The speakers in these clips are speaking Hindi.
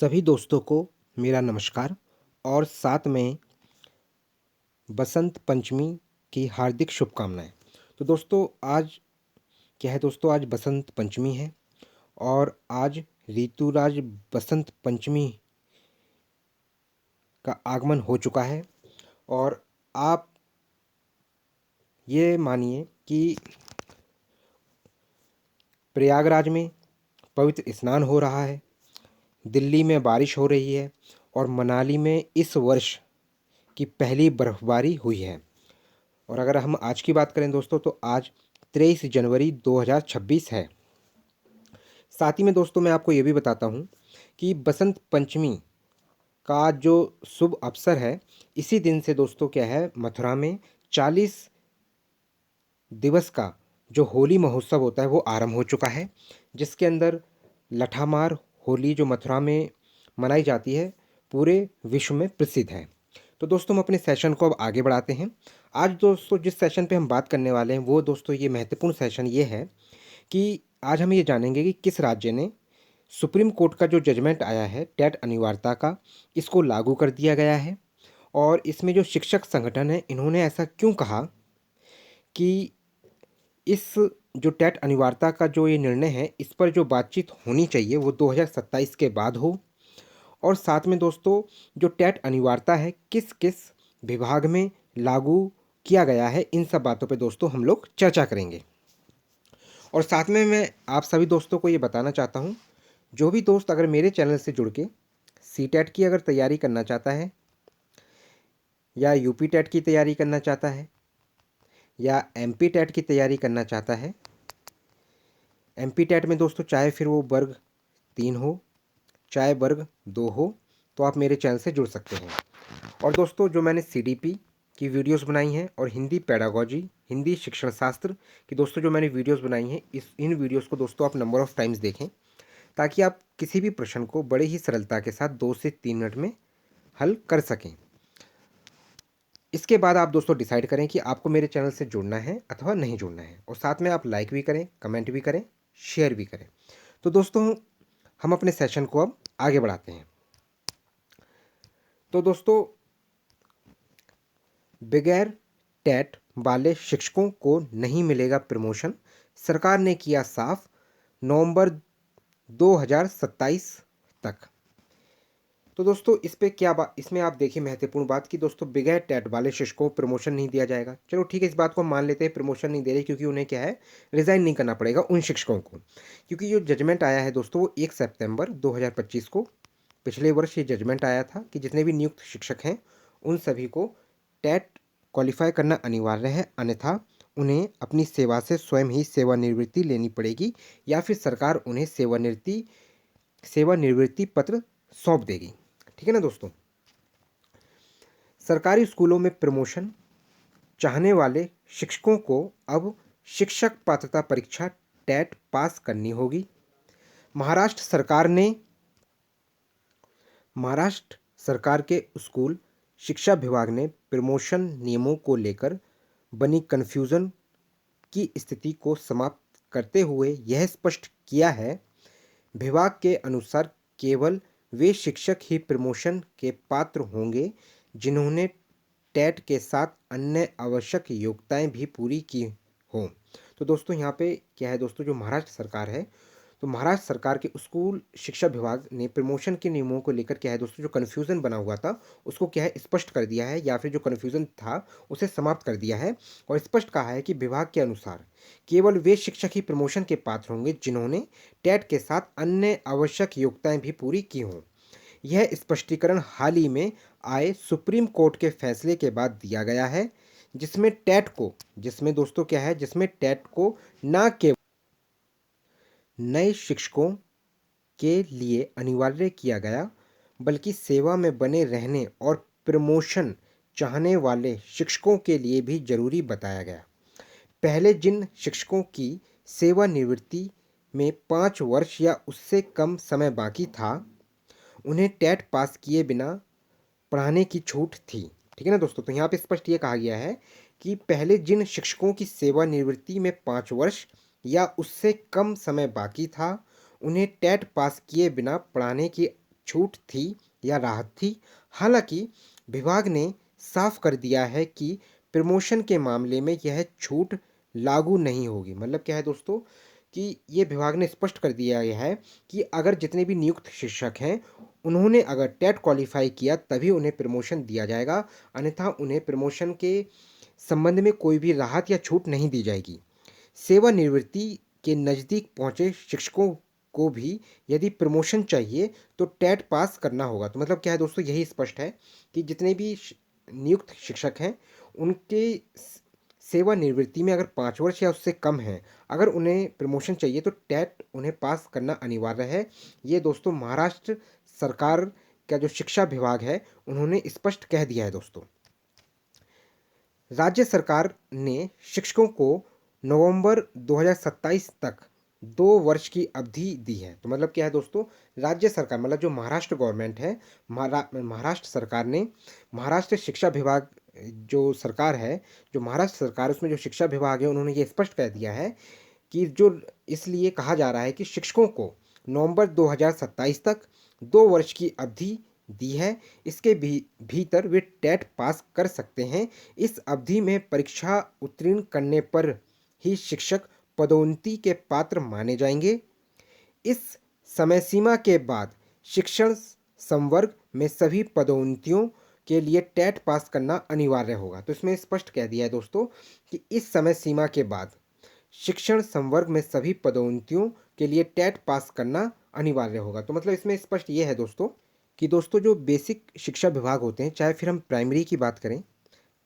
सभी दोस्तों को मेरा नमस्कार और साथ में बसंत पंचमी की हार्दिक शुभकामनाएं। तो दोस्तों आज क्या है दोस्तों, आज बसंत पंचमी है और आज ऋतुराज बसंत पंचमी का आगमन हो चुका है। और आप ये मानिए कि प्रयागराज में पवित्र स्नान हो रहा है, दिल्ली में बारिश हो रही है और मनाली में इस वर्ष की पहली बर्फबारी हुई है। और अगर हम आज की बात करें दोस्तों, तो आज 23 जनवरी 2026 है। साथ ही में दोस्तों मैं आपको ये भी बताता हूँ कि बसंत पंचमी का जो शुभ अवसर है, इसी दिन से दोस्तों क्या है, मथुरा में 40 दिवस का जो होली महोत्सव होता है वो आरंभ हो चुका है, जिसके अंदर लठामार होली जो मथुरा में मनाई जाती है पूरे विश्व में प्रसिद्ध है। तो दोस्तों हम अपने सेशन को अब आगे बढ़ाते हैं। आज दोस्तों जिस सेशन पे हम बात करने वाले हैं वो दोस्तों ये महत्वपूर्ण सेशन ये है कि आज हम ये जानेंगे कि किस राज्य ने सुप्रीम कोर्ट का जो जजमेंट आया है टेट अनिवार्यता का, इसको लागू कर दिया गया है। और इसमें जो शिक्षक संगठन है इन्होंने ऐसा क्यों कहा कि इस जो टेट अनिवार्यता का जो ये निर्णय है इस पर जो बातचीत होनी चाहिए वो 2027 के बाद हो। और साथ में दोस्तों जो टेट अनिवार्यता है किस किस विभाग में लागू किया गया है, इन सब बातों पे दोस्तों हम लोग चर्चा करेंगे। और साथ में मैं आप सभी दोस्तों को ये बताना चाहता हूँ, जो भी दोस्त अगर मेरे चैनल से जुड़ के सी टेट की अगर तैयारी करना चाहता है या यूपी टेट की तैयारी करना चाहता है या एमपी टेट की तैयारी करना चाहता है, एमपी टेट में दोस्तों चाहे फिर वो वर्ग 3 हो चाहे वर्ग 2 हो, तो आप मेरे चैनल से जुड़ सकते हैं। और दोस्तों जो मैंने सीडीपी की वीडियोस बनाई हैं और हिंदी पेडागोजी, हिंदी शिक्षण शास्त्र की दोस्तों जो मैंने वीडियोस बनाई हैं, इन वीडियोस को दोस्तों आप नंबर ऑफ़ टाइम्स देखें, ताकि आप किसी भी प्रश्न को बड़े ही सरलता के साथ 2 से 3 मिनट में हल कर सकें। इसके बाद आप दोस्तों डिसाइड करें कि आपको मेरे चैनल से जुड़ना है अथवा नहीं जुड़ना है, और साथ में आप लाइक भी करें, कमेंट भी करें, शेयर भी करें। तो दोस्तों हम अपने सेशन को अब आगे बढ़ाते हैं। तो दोस्तों बगैर टेट वाले शिक्षकों को नहीं मिलेगा प्रमोशन, सरकार ने किया साफ, नवंबर 2027 तक। तो दोस्तों इस पे क्या बात, इसमें आप देखिए महत्वपूर्ण बात कि दोस्तों बगैर टेट वाले शिक्षकों को प्रमोशन नहीं दिया जाएगा। चलो ठीक है, इस बात को हम मान लेते हैं, प्रमोशन नहीं दे रहे क्योंकि उन्हें क्या है, रिज़ाइन नहीं करना पड़ेगा उन शिक्षकों को, क्योंकि जो जजमेंट आया है दोस्तों वो 1 सितंबर 2025 को, पिछले वर्ष ये जजमेंट आया था कि जितने भी नियुक्त शिक्षक हैं उन सभी को टेट क्वालिफाई करना अनिवार्य है, अन्यथा उन्हें अपनी सेवा से स्वयं ही सेवानिवृत्ति लेनी पड़ेगी या फिर सरकार उन्हें सेवानिवृत्ति पत्र सौंप देगी। ठीक है ना दोस्तों। सरकारी स्कूलों में प्रमोशन चाहने वाले शिक्षकों को अब शिक्षक पात्रता परीक्षा टेट पास करनी होगी। महाराष्ट्र सरकार के स्कूल शिक्षा विभाग ने प्रमोशन नियमों को लेकर बनी कन्फ्यूज़न की स्थिति को समाप्त करते हुए यह स्पष्ट किया है, विभाग के अनुसार केवल वे शिक्षक ही प्रमोशन के पात्र होंगे जिन्होंने टेट के साथ अन्य आवश्यक योग्यताएं भी पूरी की हों। तो दोस्तों यहाँ पे क्या है दोस्तों, जो महाराष्ट्र सरकार है, तो महाराष्ट्र सरकार के स्कूल शिक्षा विभाग ने प्रमोशन के नियमों को लेकर क्या है दोस्तों, जो कन्फ्यूज़न बना हुआ था उसको क्या है स्पष्ट कर दिया है, या फिर जो कन्फ्यूज़न था उसे समाप्त कर दिया है और स्पष्ट कहा है कि विभाग के अनुसार केवल वे शिक्षक ही प्रमोशन के पात्र होंगे जिन्होंने टेट के साथ अन्य आवश्यक योग्यताएं भी पूरी की हों। यह स्पष्टीकरण हाल ही में आए सुप्रीम कोर्ट के फैसले के बाद दिया गया है, जिसमें दोस्तों क्या है, जिसमें टेट को न केवल नए शिक्षकों के लिए अनिवार्य किया गया बल्कि सेवा में बने रहने और प्रमोशन चाहने वाले शिक्षकों के लिए भी जरूरी बताया गया। पहले जिन शिक्षकों की सेवानिवृत्ति में 5 वर्ष या उससे कम समय बाकी था, उन्हें टेट पास किए बिना पढ़ाने की छूट थी। ठीक है ना दोस्तों। तो यहाँ पे स्पष्ट ये कहा गया है कि पहले जिन शिक्षकों की सेवानिवृत्ति में 5 वर्ष या उससे कम समय बाकी था, उन्हें टेट पास किए बिना पढ़ाने की छूट थी या राहत थी। हालांकि विभाग ने साफ कर दिया है कि प्रमोशन के मामले में यह छूट लागू नहीं होगी। मतलब क्या है दोस्तों कि ये विभाग ने स्पष्ट कर दिया गया है कि अगर जितने भी नियुक्त शिक्षक हैं उन्होंने अगर टेट क्वालिफाई किया तभी उन्हें प्रमोशन दिया जाएगा, अन्यथा उन्हें प्रमोशन के संबंध में कोई भी राहत या छूट नहीं दी जाएगी। सेवानिवृत्ति के नज़दीक पहुंचे शिक्षकों को भी यदि प्रमोशन चाहिए तो टेट पास करना होगा। तो मतलब क्या है दोस्तों, यही स्पष्ट है कि जितने भी नियुक्त शिक्षक हैं उनके सेवानिवृत्ति में अगर 5 वर्ष या उससे कम है, अगर उन्हें प्रमोशन चाहिए तो टेट उन्हें पास करना अनिवार्य है। ये दोस्तों महाराष्ट्र सरकार का जो शिक्षा विभाग है उन्होंने स्पष्ट कह दिया है दोस्तों। राज्य सरकार ने शिक्षकों को नवंबर 2027 तक 2 वर्ष की अवधि दी है। तो मतलब क्या है दोस्तों, राज्य सरकार मतलब जो महाराष्ट्र गवर्नमेंट है, महाराष्ट्र सरकार ने महाराष्ट्र शिक्षा विभाग जो सरकार है, जो महाराष्ट्र सरकार उसमें जो शिक्षा विभाग है उन्होंने ये स्पष्ट कह दिया है कि जो इसलिए कहा जा रहा है कि शिक्षकों को नवंबर 2027 तक 2 वर्ष की अवधि दी है। इसके भीतर वे टेट पास कर सकते हैं। इस अवधि में परीक्षा उत्तीर्ण करने पर ही शिक्षक पदोन्नति के पात्र माने जाएंगे। इस समय सीमा के बाद शिक्षण संवर्ग में सभी पदोन्नतियों के लिए टेट पास करना अनिवार्य होगा। तो इसमें स्पष्ट कह दिया है दोस्तों कि इस समय सीमा के बाद शिक्षण संवर्ग में सभी पदोन्नतियों के लिए टेट पास करना अनिवार्य होगा। तो मतलब इसमें स्पष्ट ये है दोस्तों कि दोस्तों जो बेसिक शिक्षा विभाग होते हैं, चाहे फिर हम प्राइमरी की बात करें,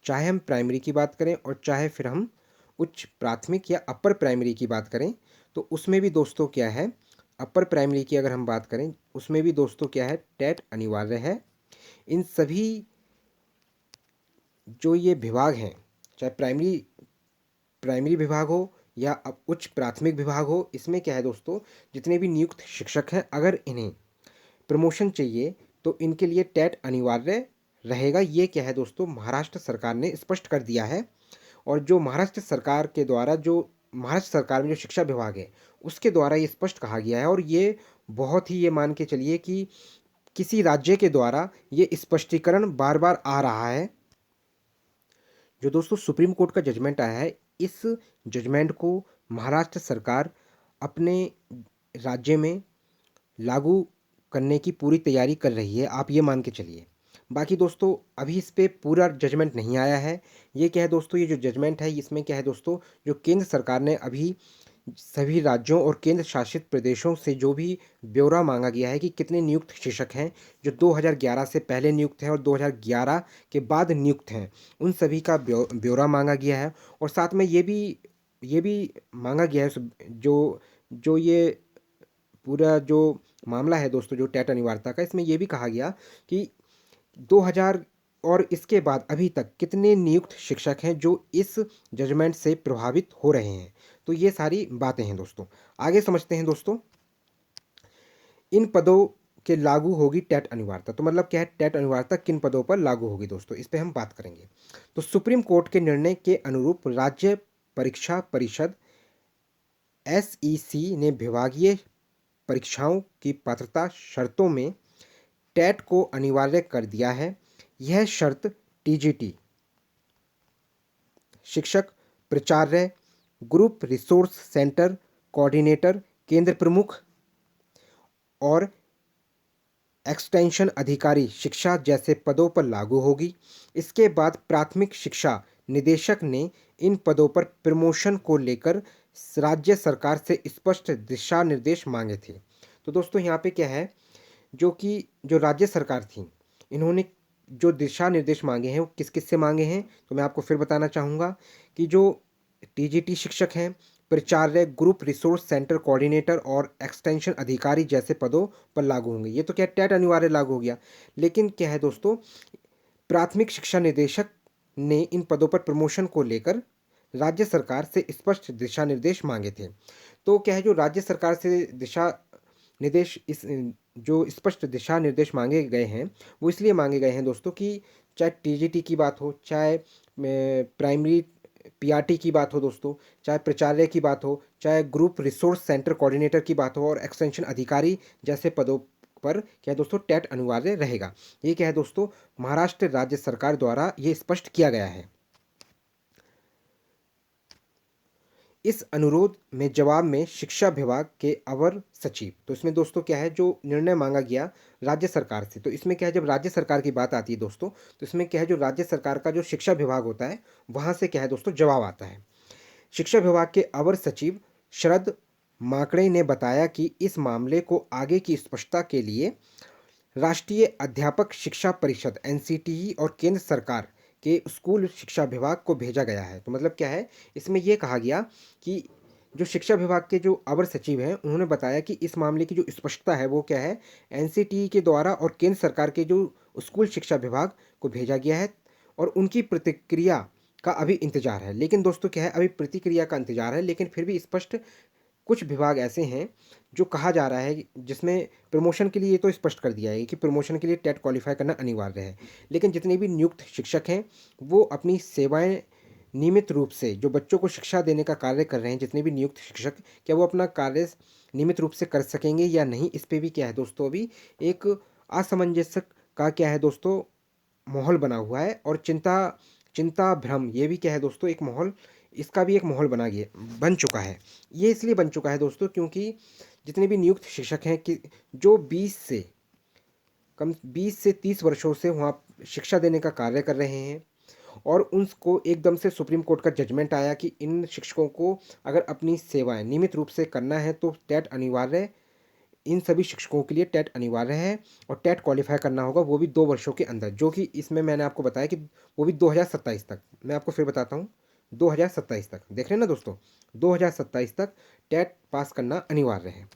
चाहे हम प्राइमरी की बात करें और चाहे फिर हम उच्च प्राथमिक या अपर प्राइमरी की बात करें, तो उसमें भी दोस्तों क्या है, अपर प्राइमरी की अगर हम बात करें उसमें भी दोस्तों क्या है, टेट अनिवार्य है। इन सभी जो ये विभाग हैं, चाहे प्राइमरी विभाग हो या उच्च प्राथमिक विभाग हो, इसमें क्या है दोस्तों, जितने भी नियुक्त शिक्षक हैं अगर इन्हें प्रमोशन चाहिए तो इनके लिए टेट अनिवार्य रहेगा। ये क्या है दोस्तों, महाराष्ट्र सरकार ने स्पष्ट कर दिया है। और जो महाराष्ट्र सरकार के द्वारा जो महाराष्ट्र सरकार में जो शिक्षा विभाग है उसके द्वारा ये स्पष्ट कहा गया है। और ये बहुत ही, ये मान के चलिए कि किसी राज्य के द्वारा ये स्पष्टीकरण बार बार आ रहा है। जो दोस्तों सुप्रीम कोर्ट का जजमेंट आया है, इस जजमेंट को महाराष्ट्र सरकार अपने राज्य में लागू करने की पूरी तैयारी कर रही है, आप ये मान के चलिए। बाकी दोस्तों अभी इस पे पूरा जजमेंट नहीं आया है। ये क्या है दोस्तों, ये जो जजमेंट है इसमें क्या है दोस्तों, जो केंद्र सरकार ने अभी सभी राज्यों और केंद्र शासित प्रदेशों से जो भी ब्यौरा मांगा गया है कि कितने नियुक्त शिक्षक हैं जो 2011 से पहले नियुक्त हैं और 2011 के बाद नियुक्त हैं, उन सभी का ब्यौरा मांगा गया है। और साथ में ये भी मांगा गया है जो जो ये पूरा जो मामला है दोस्तों, जो टेट अनिवार्यता का, इसमें यह भी कहा गया कि 2000 और इसके बाद अभी तक कितने नियुक्त शिक्षक हैं जो इस जजमेंट से प्रभावित हो रहे हैं। तो ये सारी बातें हैं दोस्तों। आगे समझते हैं दोस्तों, इन पदों के लागू होगी टेट अनिवार्यता। तो मतलब क्या है, टेट अनिवार्यता किन पदों पर लागू होगी दोस्तों, इस पे हम बात करेंगे। तो सुप्रीम कोर्ट के निर्णय के अनुरूप राज्य परीक्षा परिषद SEC ने विभागीय परीक्षाओं की पात्रता शर्तों में टेट को अनिवार्य कर दिया है। यह शर्त TGT, शिक्षक, प्राचार्य, ग्रुप रिसोर्स सेंटर कोऑर्डिनेटर, केंद्र प्रमुख और एक्सटेंशन अधिकारी शिक्षा जैसे पदों पर लागू होगी। इसके बाद प्राथमिक शिक्षा निदेशक ने इन पदों पर प्रमोशन को लेकर राज्य सरकार से स्पष्ट दिशा निर्देश मांगे थे। तो दोस्तों यहाँ पे क्या है, जो राज्य सरकार थी, इन्होंने जो दिशा निर्देश मांगे हैं वो किस किस से मांगे हैं, तो मैं आपको फिर बताना चाहूँगा कि जो TGT शिक्षक हैं, प्राचार्य, ग्रुप रिसोर्स सेंटर कोऑर्डिनेटर और एक्सटेंशन अधिकारी जैसे पदों पर लागू होंगे। ये तो क्या, टेट अनिवार्य लागू हो गया। लेकिन क्या है दोस्तों, प्राथमिक शिक्षा निदेशक ने इन पदों पर प्रमोशन को लेकर राज्य सरकार से स्पष्ट दिशा निर्देश मांगे थे। तो क्या है, जो राज्य सरकार से जो स्पष्ट दिशा निर्देश मांगे गए हैं वो इसलिए मांगे गए हैं दोस्तों कि चाहे TGT की बात हो, चाहे प्राइमरी PRT की बात हो दोस्तों, चाहे प्राचार्य की बात हो, चाहे ग्रुप रिसोर्स सेंटर कोऑर्डिनेटर की बात हो और एक्सटेंशन अधिकारी जैसे पदों पर क्या है दोस्तों, टेट अनिवार्य रहेगा। ये क्या है दोस्तों, महाराष्ट्र राज्य सरकार द्वारा ये स्पष्ट किया गया है। इस अनुरोध में जवाब में शिक्षा विभाग के अवर सचिव, तो इसमें दोस्तों क्या है, जो निर्णय मांगा गया राज्य सरकार से, तो इसमें क्या है, जब राज्य सरकार की बात आती है दोस्तों, तो इसमें क्या है, जो राज्य सरकार का जो शिक्षा विभाग होता है वहाँ से क्या है दोस्तों, जवाब आता है। शिक्षा विभाग के अवर सचिव शरद माकड़े ने बताया कि इस मामले को आगे की स्पष्टता के लिए राष्ट्रीय अध्यापक शिक्षा परिषद एनसीटीई और केंद्र सरकार के स्कूल शिक्षा विभाग को भेजा गया है। तो मतलब क्या है, इसमें यह कहा गया कि जो शिक्षा विभाग के जो अवर सचिव हैं उन्होंने बताया कि इस मामले की जो स्पष्टता है वो क्या है, एनसीटीई के द्वारा और केंद्र सरकार के जो स्कूल शिक्षा विभाग को भेजा गया है और उनकी प्रतिक्रिया का अभी इंतजार है। लेकिन दोस्तों क्या है, अभी प्रतिक्रिया का इंतजार है, लेकिन फिर भी स्पष्ट कुछ विभाग ऐसे हैं जो कहा जा रहा है, जिसमें प्रमोशन के लिए ये तो स्पष्ट कर दिया है कि प्रमोशन के लिए टेट क्वालिफाई करना अनिवार्य है। लेकिन जितने भी नियुक्त शिक्षक हैं वो अपनी सेवाएं नियमित रूप से, जो बच्चों को शिक्षा देने का कार्य कर रहे हैं, जितने भी नियुक्त शिक्षक, क्या वो अपना कार्य नियमित रूप से कर सकेंगे या नहीं, इस पे भी क्या है दोस्तों, अभी एक असमंजस का क्या है दोस्तों, माहौल बना हुआ है। और चिंता चिंता भ्रम, ये भी क्या है दोस्तों, एक माहौल, इसका भी एक माहौल बन चुका है। ये इसलिए बन चुका है दोस्तों क्योंकि जितने भी नियुक्त शिक्षक हैं कि जो 20 से 30 वर्षों से वहाँ शिक्षा देने का कार्य कर रहे हैं और उनको एकदम से सुप्रीम कोर्ट का जजमेंट आया कि इन शिक्षकों को अगर अपनी सेवाएं नियमित रूप से करना है तो टेट अनिवार्य, इन सभी शिक्षकों के लिए टेट अनिवार्य है और टेट क्वालिफाई करना होगा, वो भी 2 वर्षों के अंदर, जो कि इसमें मैंने आपको बताया कि वो भी 2027 तक। मैं आपको फिर बताता हूँ, 2027 तक, देख रहे हैं ना दोस्तों, 2027 तक टेट पास करना अनिवार्य है।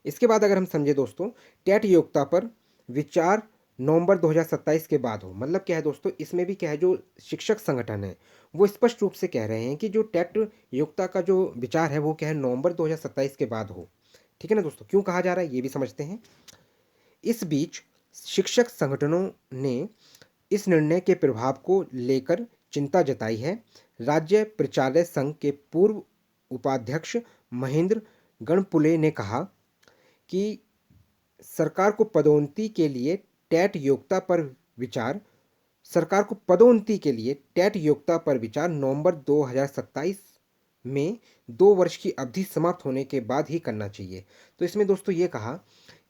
इसके बाद अगर हम समझे दोस्तों, टेट योग्यता पर विचार नवंबर 2027 के बाद हो। मतलब क्या है दोस्तों, इसमें भी क्या है, जो शिक्षक संगठन है वो स्पष्ट रूप से कह रहे हैं कि जो टेट योग्यता का जो विचार है वो क्या है, नवंबर 2027 के बाद हो। ठीक है ना दोस्तों, क्यों कहा जा रहा है ये भी समझते हैं। इस बीच शिक्षक संगठनों ने इस निर्णय के प्रभाव को लेकर चिंता जताई है। राज्य प्राचार्य संघ के पूर्व उपाध्यक्ष महेंद्र गणपुले ने कहा कि सरकार को पदोन्नति के लिए टेट योग्यता पर विचार सरकार को पदोन्नति के लिए टेट योग्यता पर विचार नवंबर 2027 में 2 वर्ष की अवधि समाप्त होने के बाद ही करना चाहिए। तो इसमें दोस्तों ये कहा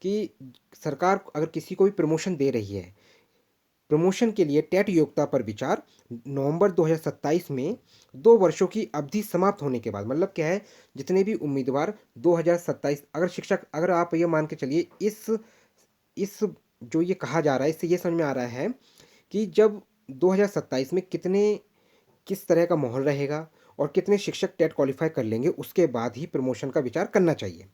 कि सरकार अगर किसी को भी प्रमोशन दे रही है, प्रमोशन के लिए टेट योग्यता पर विचार नवंबर 2027 में 2 वर्षों की अवधि समाप्त होने के बाद। मतलब क्या है, जितने भी उम्मीदवार 2027, अगर शिक्षक, अगर आप ये मान के चलिए, इस जो ये कहा जा रहा है इससे ये समझ में आ रहा है कि जब 2027 में किस तरह का माहौल रहेगा और कितने शिक्षक टेट क्वालिफाई कर लेंगे, उसके बाद ही प्रमोशन का विचार करना चाहिए।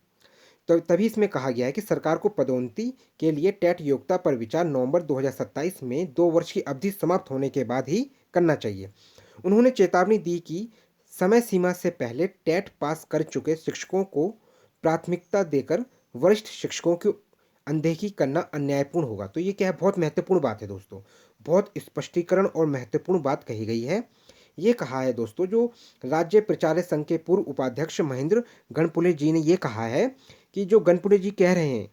तो तभी इसमें कहा गया है कि सरकार को पदोन्नति के लिए टेट योग्यता पर विचार नवंबर 2027 में 2 वर्ष की अवधि समाप्त होने के बाद ही करना चाहिए। उन्होंने चेतावनी दी कि समय सीमा से पहले टेट पास कर चुके शिक्षकों को प्राथमिकता देकर वरिष्ठ शिक्षकों की अनदेखी करना अन्यायपूर्ण होगा। तो ये क्या है, बहुत महत्वपूर्ण बात है दोस्तों, बहुत स्पष्टीकरण और महत्वपूर्ण बात कही गई है। ये कहा है दोस्तों, जो राज्य प्राचार्य संघ के पूर्व उपाध्यक्ष महेंद्र गणपुले जी ने ये कहा है कि जो गणपुले जी कह रहे हैं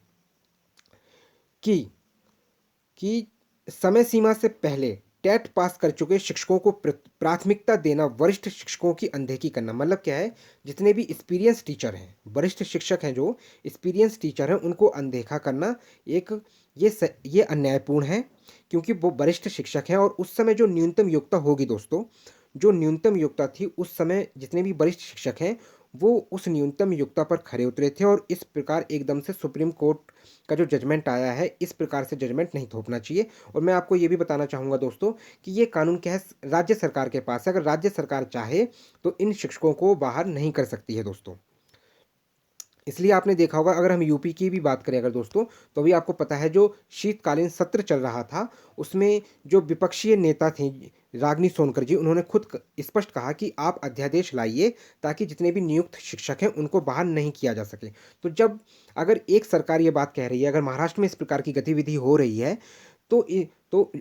कि समय सीमा से पहले टेट पास कर चुके शिक्षकों को प्राथमिकता देना, वरिष्ठ शिक्षकों की अनदेखी करना। मतलब क्या है, जितने भी एक्सपीरियंस टीचर हैं, वरिष्ठ शिक्षक हैं, जो एक्सपीरियंस टीचर हैं, उनको अनदेखा करना ये अन्यायपूर्ण है, क्योंकि वो वरिष्ठ शिक्षक हैं और उस समय जो न्यूनतम योग्यता होगी दोस्तों, जो न्यूनतम योग्यता थी उस समय, जितने भी वरिष्ठ शिक्षक हैं वो उस न्यूनतम योग्यता पर खरे उतरे थे और इस प्रकार एकदम से सुप्रीम कोर्ट का जो जजमेंट आया है, इस प्रकार से जजमेंट नहीं थोपना चाहिए। और मैं आपको ये भी बताना चाहूँगा दोस्तों कि ये कानून क्या है, राज्य सरकार के पास है। अगर राज्य सरकार चाहे तो इन शिक्षकों को बाहर नहीं कर सकती है दोस्तों। इसलिए आपने देखा होगा, अगर हम यूपी की भी बात करें अगर दोस्तों, तो अभी आपको पता है जो शीतकालीन सत्र चल रहा था उसमें जो विपक्षीय नेता थे रागिनी सोनकर जी, उन्होंने खुद स्पष्ट कहा कि आप अध्यादेश लाइए ताकि जितने भी नियुक्त शिक्षक हैं उनको बाहर नहीं किया जा सके। तो जब अगर एक सरकार ये बात कह रही है, अगर महाराष्ट्र में इस प्रकार की गतिविधि हो रही है, तो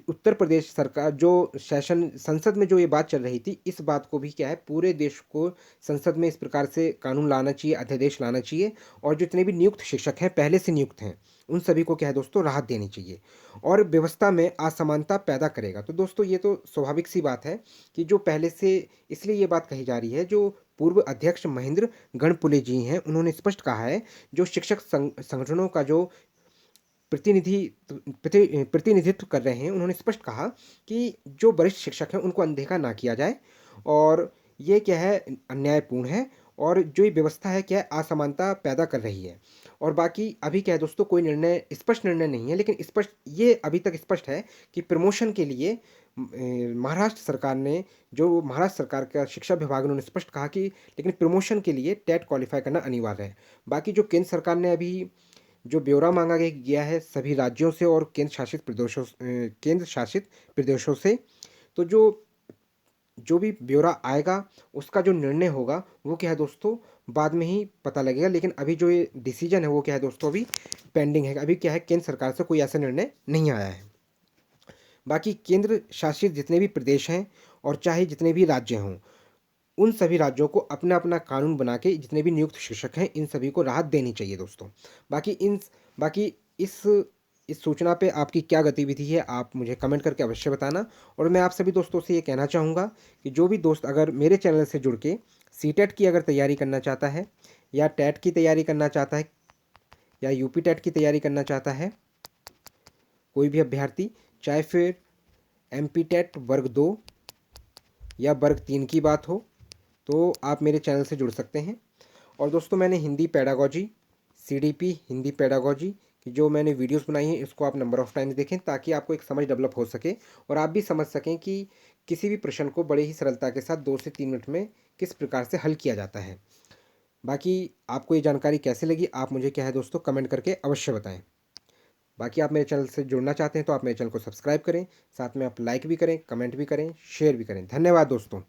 उत्तर प्रदेश सरकार जो सेशन संसद में जो ये बात चल रही थी, इस बात को भी क्या है पूरे देश को संसद में इस प्रकार से कानून लाना चाहिए, अध्यादेश लाना चाहिए और जितने भी नियुक्त शिक्षक हैं, पहले से नियुक्त हैं, उन सभी को क्या है दोस्तों राहत देनी चाहिए और व्यवस्था में असमानता पैदा करेगा। तो दोस्तों ये तो स्वाभाविक सी बात है कि जो पहले से, इसलिए ये बात कही जा रही है, जो पूर्व अध्यक्ष महेंद्र गणपुले जी हैं, उन्होंने स्पष्ट कहा है, जो शिक्षक संगठनों का जो प्रतिनिधित्व कर रहे हैं, उन्होंने स्पष्ट कहा कि जो वरिष्ठ शिक्षक हैं उनको अनदेखा ना किया जाए और ये क्या है अन्यायपूर्ण है और जो ये व्यवस्था है क्या है असमानता पैदा कर रही है। और बाकी अभी क्या है दोस्तों कोई निर्णय, स्पष्ट निर्णय नहीं है, लेकिन स्पष्ट ये अभी तक स्पष्ट है कि प्रमोशन के लिए महाराष्ट्र सरकार ने, जो महाराष्ट्र सरकार का शिक्षा विभाग, उन्होंने स्पष्ट कहा कि लेकिन प्रमोशन के लिए टेट क्वालिफाई करना अनिवार्य है। बाकी जो केंद्र सरकार ने अभी जो ब्यौरा मांगा गया है सभी राज्यों से और केंद्र शासित प्रदेशों से, तो जो जो भी ब्यौरा आएगा उसका जो निर्णय होगा वो क्या है दोस्तों बाद में ही पता लगेगा। लेकिन अभी जो ये डिसीजन है वो क्या है दोस्तों अभी पेंडिंग है। अभी क्या है केंद्र सरकार से कोई ऐसा निर्णय नहीं आया है। बाकी केंद्र शासित जितने भी प्रदेश हैं और चाहे जितने भी राज्य हों, उन सभी राज्यों को अपना अपना कानून बना के जितने भी नियुक्त शिक्षक हैं इन सभी को राहत देनी चाहिए दोस्तों। बाकी इन बाकी इस सूचना पे आपकी क्या गतिविधि है आप मुझे कमेंट करके अवश्य बताना। और मैं आप सभी दोस्तों से ये कहना चाहूँगा कि जो भी दोस्त अगर मेरे चैनल से जुड़ के सीटेट की अगर तैयारी करना चाहता है या टेट की तैयारी करना चाहता है या यूपी टेट की तैयारी करना चाहता है, कोई भी अभ्यर्थी, चाहे फिर एमपी टेट वर्ग 2 या वर्ग 3 की बात हो, तो आप मेरे चैनल से जुड़ सकते हैं। और दोस्तों मैंने Hindi pedagogy, CDP Hindi pedagogy की जो मैंने वीडियोस बनाई हैं इसको आप नंबर ऑफ़ टाइम्स देखें ताकि आपको एक समझ डेवलप हो सके और आप भी समझ सकें कि किसी भी प्रश्न को बड़े ही सरलता के साथ 2 से 3 मिनट में किस प्रकार से हल किया जाता है। बाकी आपको ये जानकारी कैसे लगी आप मुझे क्या है दोस्तों कमेंट करके अवश्य बताएं। बाकी आप मेरे चैनल से जुड़ना चाहते हैं तो आप मेरे चैनल को सब्सक्राइब करें, साथ में आप लाइक भी करें, कमेंट भी करें, शेयर भी करें। धन्यवाद दोस्तों।